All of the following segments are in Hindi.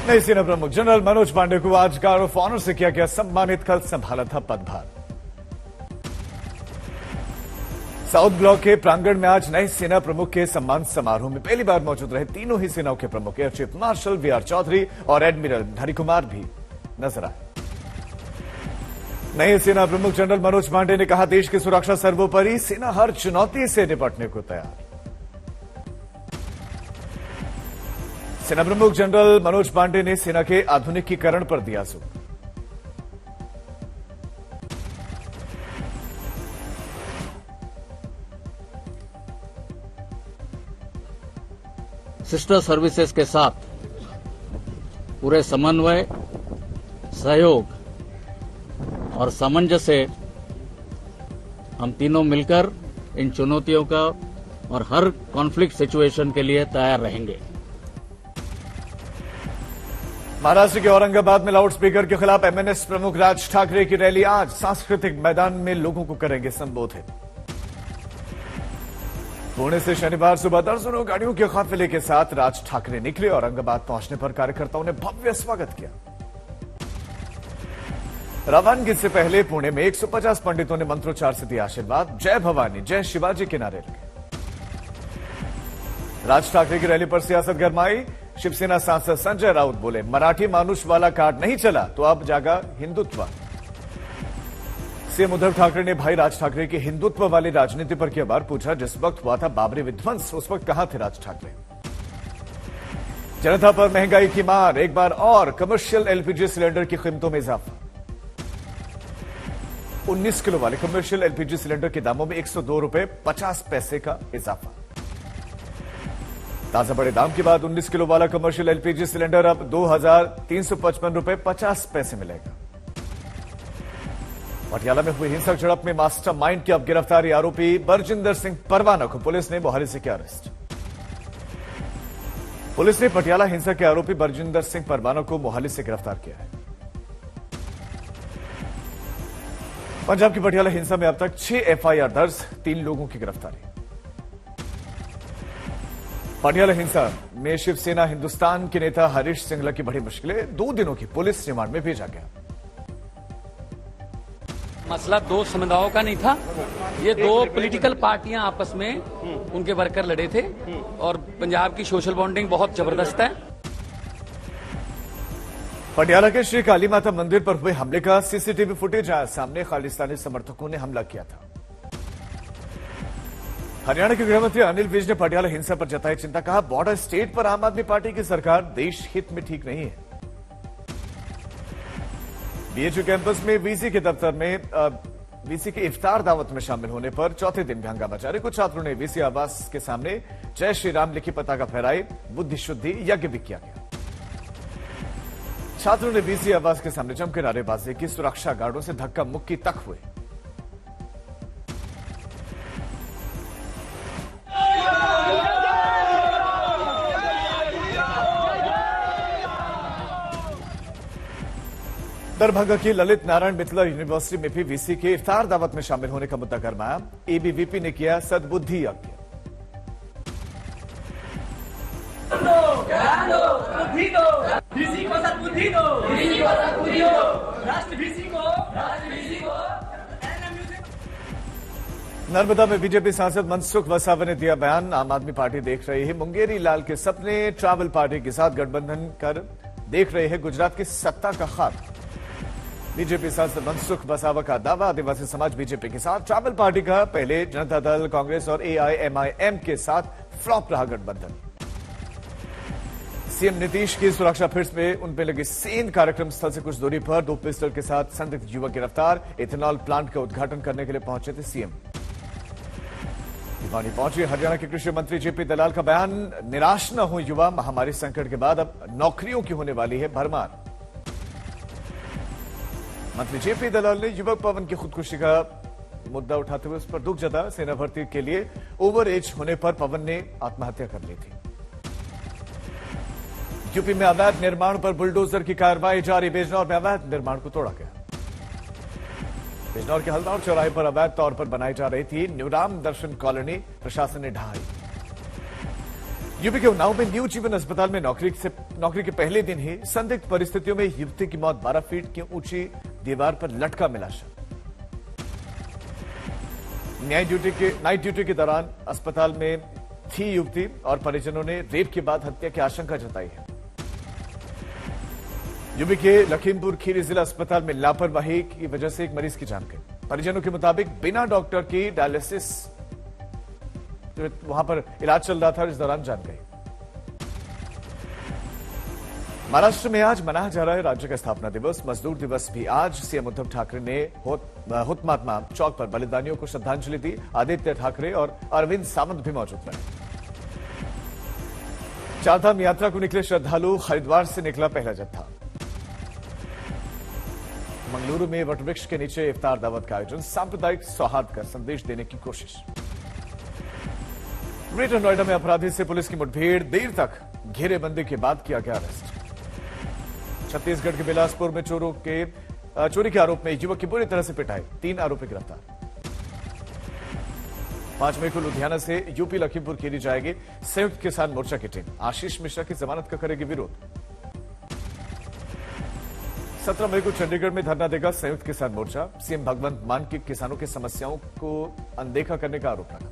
नई सेना प्रमुख जनरल मनोज पांडे को आज गार्ड ऑफ ऑनर से किया गया सम्मानित। कल संभाला था पदभार। साउथ ब्लॉक के प्रांगण में आज नए सेना प्रमुख के सम्मान समारोह में पहली बार मौजूद रहे तीनों ही सेनाओं के प्रमुख air chief marshal VR Chaudhari और एडमिरल हरिकुमार भी नजर आए। नए सेना प्रमुख जनरल मनोज पांडे ने कहा, देश की सुरक्षा सर्वोपरि, सेना हर चुनौती से निपटने को तैयार। सेना प्रमुख जनरल मनोज पांडे ने सेना के आधुनिकीकरण पर दिया जोर। सिस्टर सर्विसेज के साथ पूरे समन्वय, सहयोग और सामंजस्य से हम तीनों मिलकर इन चुनौतियों का और हर कॉन्फ्लिक्ट सिचुएशन के लिए तैयार रहेंगे। महाराष्ट्र के औरंगाबाद में लाउडस्पीकर के खिलाफ एमएनएस प्रमुख राज ठाकरे की रैली आज सांस्कृतिक मैदान में लोगों को करेंगे संबोधित। पुणे से शनिवार सुबह दर्जनों गाड़ियों के काफिले के साथ राज ठाकरे निकले। औरंगाबाद पहुंचने पर कार्यकर्ताओं ने भव्य स्वागत किया। रवानगी से पहले पुणे में 150 पंडितों ने मंत्रोच्चार से दिया आशीर्वाद। जय भवानी, जय शिवाजी के नारे लगे। राज ठाकरे की रैली पर सियासत गरमाई। शिवसेना सांसद संजय राउत बोले, मराठी मानुष वाला कार्ड नहीं चला तो अब जागा हिंदुत्व। सीएम उद्धव ठाकरे ने भाई राज ठाकरे की हिंदुत्व वाली राजनीति पर किया बार पूछा। जिस वक्त हुआ था बाबरी विध्वंस, उस वक्त कहां थे राज ठाकरे। जनता पर महंगाई की मार, एक बार और कमर्शियल एलपीजी सिलेंडर की कीमतों में इजाफा। 19 किलो वाले कमर्शियल एलपीजी सिलेंडर के दामों में 102 रुपए 50 पैसे का इजाफा। ताजा बड़े दाम के बाद 19 किलो वाला कमर्शियल एलपीजी सिलेंडर अब 2,355 रुपए 50 पैसे मिलेगा। पटियाला में हुई हिंसक झड़प में मास्टरमाइंड की अब गिरफ्तारी। आरोपी बरजिंदर सिंह परवाना को पुलिस ने मोहाली से किया अरेस्ट। पुलिस ने पटियाला हिंसा के आरोपी बरजिंदर सिंह परवाना को मोहाली से गिरफ्तार किया है। पंजाब की पटियाला हिंसा में अब तक 6 एफआईआर दर्ज, 3 लोगों की गिरफ्तारी। पटियाला हिंसा में शिवसेना हिंदुस्तान के नेता हरीश सिंगला की बड़ी मुश्किलें। 2 दिनों की पुलिस रिमांड में भेजा गया। मसला 2 समुदायों का नहीं था, ये 2 पॉलिटिकल पार्टियां आपस में उनके वर्कर लड़े थे और पंजाब की सोशल बॉन्डिंग बहुत जबरदस्त है। पटियाला के श्री काली माता मंदिर पर हुए हमले का सीसीटीवी फुटेज आया सामने। खालिस्तानी समर्थकों ने हमला किया था। हरियाणा के गृहमंत्री अनिल विज ने पटियाला हिंसा पर जताई चिंता। कहा, बॉर्डर स्टेट पर आम आदमी पार्टी की सरकार देश हित में ठीक नहीं है। बीएचयू कैंपस में वीसी के दफ्तर में वीसी के इफ्तार दावत में शामिल होने पर चौथे दिन भी हंगामा जारी। कुछ छात्रों ने वीसी आवास के सामने जय श्री राम लिखी पताका फहराई। बुद्धि शुद्धि यज्ञ भी किया गया। छात्रों ने वीसी आवास के सामने जमकर नारेबाजी की। सुरक्षा गार्डों से धक्का मुक्की तक हुए। दरभंगा की ललित नारायण मिथिला यूनिवर्सिटी में भी वीसी के इफ्तार दावत में शामिल होने का मुद्दा गरमाया। एबीवीपी ने किया सद्बुद्धि यज्ञ। नर्मदा में बीजेपी सांसद मनसुख वसावा ने दिया बयान। आम आदमी पार्टी देख रही है मुंगेरी लाल के सपने। ट्रैवल पार्टी के साथ गठबंधन कर देख रहे हैं गुजरात की सत्ता का ख्वाब। बीजेपी सांसद मनसुख वसावा का दावा, आदिवासी समाज बीजेपी के साथ, ट्रैवल पार्टी का पहले जनता दल, कांग्रेस और एआईएमआईएम के साथ फ्लॉप रहा गठबंधन। सीएम नीतीश की सुरक्षा फिर में उन पर लगे सेंध। कार्यक्रम स्थल से कुछ दूरी पर 2 पिस्टल के साथ संदिग्ध युवक गिरफ्तार। इथेनॉल प्लांट का उद्घाटन करने के लिए पहुंचे थे सीएम। भिवानी पहुंचे हरियाणा के कृषि मंत्री जेपी दलाल का बयान, निराश न हो युवा, महामारी संकट के बाद अब नौकरियों की होने वाली है भरमार। मंत्री जेपी दलाल ने युवक पवन की खुदकुशी का मुद्दा उठाते हुए उस पर दुख जताया। सेना भर्ती के लिए ओवर एज होने पर पवन ने आत्महत्या कर ली थी। यूपी में अवैध निर्माण पर बुलडोजर की कार्रवाई जारी। बिजनौर में अवैध निर्माण को तोड़ा गया। बिजनौर के हल्दौर चौराहे पर अवैध तौर पर बनाई जा रही थी न्यूराम दर्शन कॉलोनी, प्रशासन ने ढहाई। यूपी के उन्नाव में न्यू जीवन अस्पताल में नौकरी के पहले दिन ही संदिग्ध परिस्थितियों में युवती की मौत 12 फीट की ऊंची दीवार पर लटका मिला शव। नाइट ड्यूटी के दौरान अस्पताल में थी युवती और परिजनों ने रेप के बाद हत्या की आशंका जताई है। यूपी के लखीमपुर खीरी जिला अस्पताल में लापरवाही की वजह से एक मरीज की जान गई। परिजनों के मुताबिक बिना डॉक्टर की डायलिसिस वहां पर इलाज चल रहा था, इस दौरान जान गई। महाराष्ट्र में आज मनाया जा रहा है राज्य का स्थापना दिवस, मजदूर दिवस भी आज। सीएम उद्धव ठाकरे ने हुतात्मा चौक पर बलिदानियों को श्रद्धांजलि दी। आदित्य ठाकरे और अरविंद सावंत भी मौजूद रहे। चारधाम यात्रा को निकले श्रद्धालु, हरिद्वार से निकला पहला जत्था। मंगलुरु में वटवृक्ष के नीचे इफ्तार दावत का आयोजन, सांप्रदायिक सौहार्द का संदेश देने की कोशिश। ग्रेटर नोएडा में अपराधी से पुलिस की मुठभेड़, देर तक घेरेबंदी के बाद किया गया अरेस्ट। छत्तीसगढ़ के बिलासपुर में चोरी के आरोप में युवक की बुरी तरह से पिटाई, 3 आरोपी गिरफ्तार। 5 मई को लुधियाना से यूपी लखीमपुर खीरी जाएगी संयुक्त किसान मोर्चा की टीम। आशीष मिश्रा की जमानत का करेगी विरोध। 17 मई को चंडीगढ़ में धरना देगा संयुक्त किसान मोर्चा। सीएम भगवंत मान की किसानों की समस्याओं को अनदेखा करने का आरोप लगा।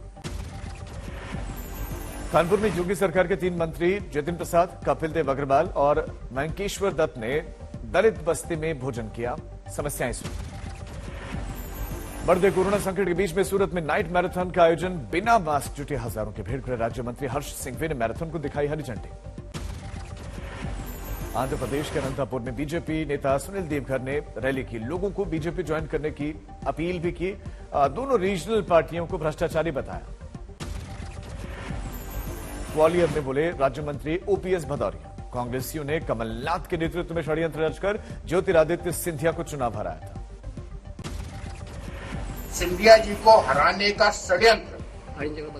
कानपुर में योगी सरकार के 3 मंत्री जतिन प्रसाद, कपिल देव अग्रवाल और वेंकेश्वर दत्त ने दलित बस्ती में भोजन किया, समस्याएं सुनी। बढ़ते कोरोना संकट के बीच में सूरत में नाइट मैराथन का आयोजन, बिना मास्क जुटे हजारों की भीड़ को राज्य मंत्री हर्ष सिंघवी ने मैराथन को दिखाई हरी झंडी। आंध्र प्रदेश के अनंतपुर में बीजेपी नेता सुनील देवघर ने रैली की, लोगों को बीजेपी ज्वाइन करने की अपील भी की। दोनों रीजनल पार्टियों को भ्रष्टाचारी बताया। ग्वालियर में बोले राज्य मंत्री ओपीएस भदौरिया। कांग्रेसियों ने कमलनाथ के नेतृत्व में षड्यंत्र रचकर ज्योतिरादित्य सिंधिया को चुनाव हराया था। सिंधिया जी को हराने का षड्यंत्र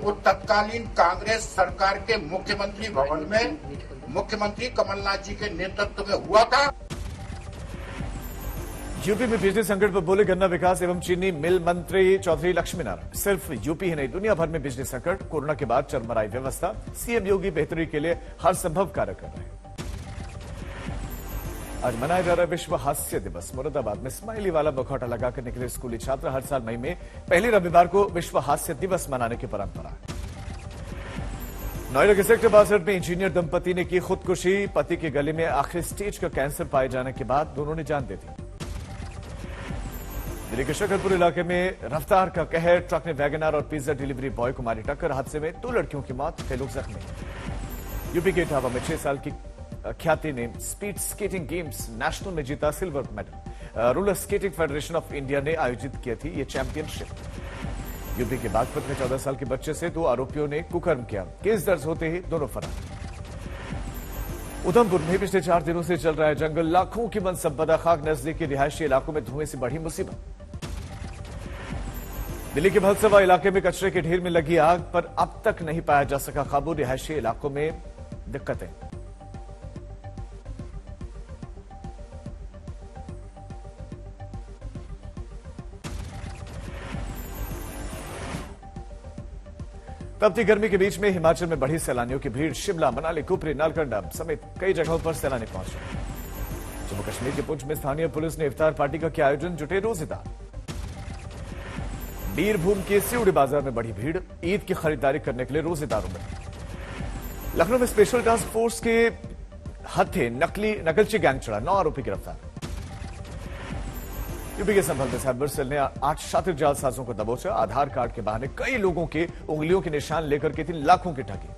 वो तत्कालीन कांग्रेस सरकार के मुख्यमंत्री भवन में मुख्यमंत्री कमलनाथ जी के नेतृत्व में हुआ था। यूपी में बिजली संकट पर बोले गन्ना विकास एवं चीनी मिल मंत्री चौधरी लक्ष्मीनारायण। सिर्फ यूपी ही नहीं, दुनिया भर में बिजली संकट, कोरोना के बाद चरमराई व्यवस्था। सीएम योगी बेहतरी के लिए हर संभव कार्य कर रहे हैं। आज मनाया जा रहा है विश्व हास्य दिवस। मुरादाबाद में स्माइली वाला मुखौटा लगाकर निकले स्कूली छात्र। हर साल मई में पहले रविवार को विश्व हास्य दिवस मनाने की परंपरा है। नोएडा के सेक्टर 62 में इंजीनियर दंपति ने की खुदकुशी। पति के गले में आखिरी स्टेज का कैंसर पाए जाने के बाद दोनों ने जान दे दी। दिल्ली के शकरपुर इलाके में रफ्तार का कहर, ट्रक ने वैगनआर और पिज्जा डिलीवरी बॉय को मारी टक्कर। हादसे में 2 लड़कियों की मौत, कई लोग जख्मी। यूपी के इटावा में 6 साल की ख्याति ने स्पीड स्केटिंग गेम्स नेशनल में जीता silver medal. Roller skating federation of India ने आयोजित की थी ये चैंपियनशिप। यूपी के बागपत में 14 साल के बच्चे से 2 आरोपियों ने कुकर्म किया। केस दर्ज होते ही दोनों फरार। उधमपुर में पिछले 4 दिनों से चल रहा है जंगल, लाखों की वन संपदा खाक। नजदीकी रिहायशी इलाकों में धुएं से बढ़ी मुसीबत। दिल्ली के भलसवा इलाके में कचरे के ढेर में लगी आग पर अब तक नहीं पाया जा सका काबू। रिहायशी इलाकों में दिक्कतें। तपती गर्मी के बीच में हिमाचल में बढ़ी सैलानियों की भीड़। शिमला, मनाली, कुफरी, नालकंडा समेत कई जगहों पर सैलानी पहुंचे। जम्मू कश्मीर के पुंछ में स्थानीय पुलिस ने इफ्तार पार्टी का किया आयोजन, जुटे रोजेदार। बीरभूम के सिउड़ी बाजार में बढ़ी भीड़, ईद की खरीदारी करने के लिए रोजेदारों में। लखनऊ में स्पेशल टास्क फोर्स के हत्थे नकलची गैंग चढ़ा, 9 आरोपी गिरफ्तार। यूपी के संभल में साइबर सेल ने 8 शातिर जालसाजों को दबोचा। आधार कार्ड के बहाने कई लोगों के उंगलियों के निशान लेकर की थी लाखों की ठगी।